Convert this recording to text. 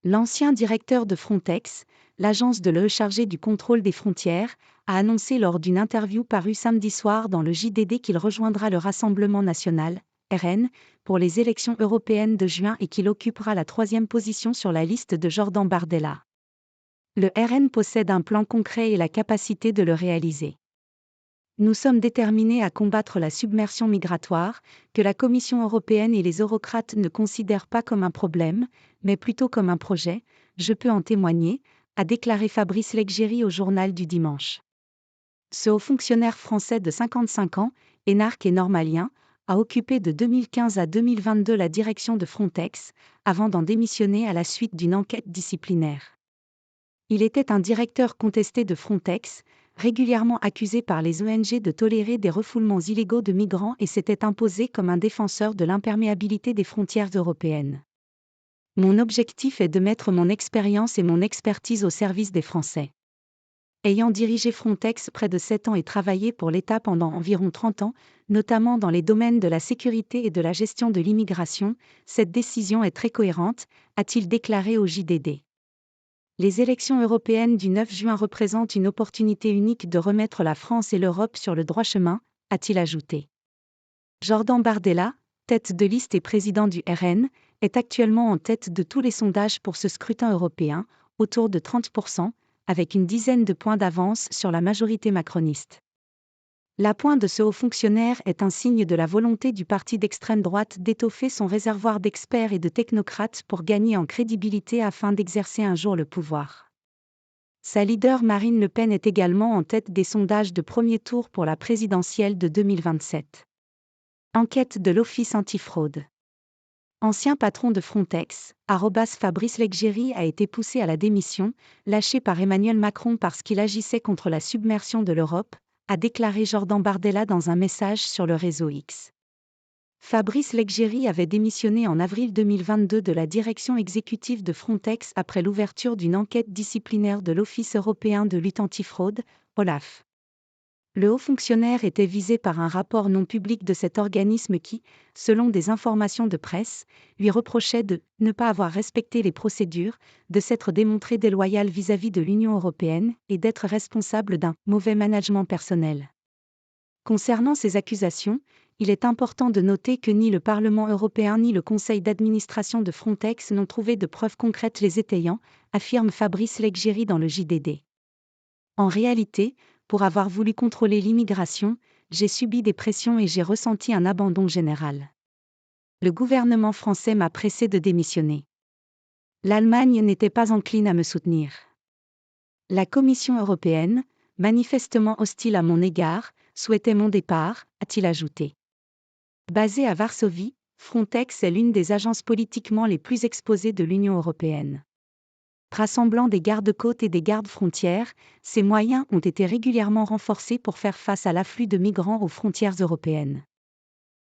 L'ancien directeur de Frontex, l'agence de l'UE chargée du contrôle des frontières, a annoncé lors d'une interview parue samedi soir dans le JDD qu'il rejoindra le Rassemblement national, RN, pour les élections européennes de juin et qu'il occupera la 3e position sur la liste de Jordan Bardella. Le RN possède un plan concret et la capacité de le réaliser. Nous sommes déterminés à combattre la submersion migratoire, que la Commission européenne et les eurocrates ne considèrent pas comme un problème, mais plutôt comme un projet, je peux en témoigner, a déclaré Fabrice Leggeri au journal du dimanche. Ce haut fonctionnaire français de 55 ans, énarque et normalien, a occupé de 2015 à 2022 la direction de Frontex, avant d'en démissionner à la suite d'une enquête disciplinaire. Il était un directeur contesté de Frontex, régulièrement accusé par les ONG de tolérer des refoulements illégaux de migrants et s'était imposé comme un défenseur de l'imperméabilité des frontières européennes. Mon objectif est de mettre mon expérience et mon expertise au service des Français. Ayant dirigé Frontex près de 7 ans et travaillé pour l'État pendant environ 30 ans, notamment dans les domaines de la sécurité et de la gestion de l'immigration, cette décision est très cohérente, a-t-il déclaré au JDD. Les élections européennes du 9 juin représentent une opportunité unique de remettre la France et l'Europe sur le droit chemin, a-t-il ajouté. Jordan Bardella, tête de liste et président du RN, est actuellement en tête de tous les sondages pour ce scrutin européen, autour de 30%, avec une dizaine de points d'avance sur la majorité macroniste. L'appoint de ce haut fonctionnaire est un signe de la volonté du parti d'extrême droite d'étoffer son réservoir d'experts et de technocrates pour gagner en crédibilité afin d'exercer un jour le pouvoir. Sa leader Marine Le Pen est également en tête des sondages de premier tour pour la présidentielle de 2027. Enquête de l'Office antifraude. Ancien patron de Frontex, Fabrice Leggeri a été poussé à la démission, lâché par Emmanuel Macron parce qu'il agissait contre la submersion de l'Europe, a déclaré Jordan Bardella dans un message sur le réseau X. Fabrice Leggeri avait démissionné en avril 2022 de la direction exécutive de Frontex après l'ouverture d'une enquête disciplinaire de l'Office européen de lutte antifraude, OLAF. Le haut fonctionnaire était visé par un rapport non public de cet organisme qui, selon des informations de presse, lui reprochait de ne pas avoir respecté les procédures, de s'être démontré déloyal vis-à-vis de l'Union européenne et d'être responsable d'un mauvais management personnel. Concernant ces accusations, il est important de noter que ni le Parlement européen ni le conseil d'administration de Frontex n'ont trouvé de preuves concrètes les étayant, affirme Fabrice Leggeri dans le JDD. En réalité, pour avoir voulu contrôler l'immigration, j'ai subi des pressions et j'ai ressenti un abandon général. Le gouvernement français m'a pressé de démissionner. L'Allemagne n'était pas encline à me soutenir. La Commission européenne, manifestement hostile à mon égard, souhaitait mon départ, a-t-il ajouté. Basée à Varsovie, Frontex est l'une des agences politiquement les plus exposées de l'Union européenne. Rassemblant des gardes-côtes et des gardes-frontières, ces moyens ont été régulièrement renforcés pour faire face à l'afflux de migrants aux frontières européennes.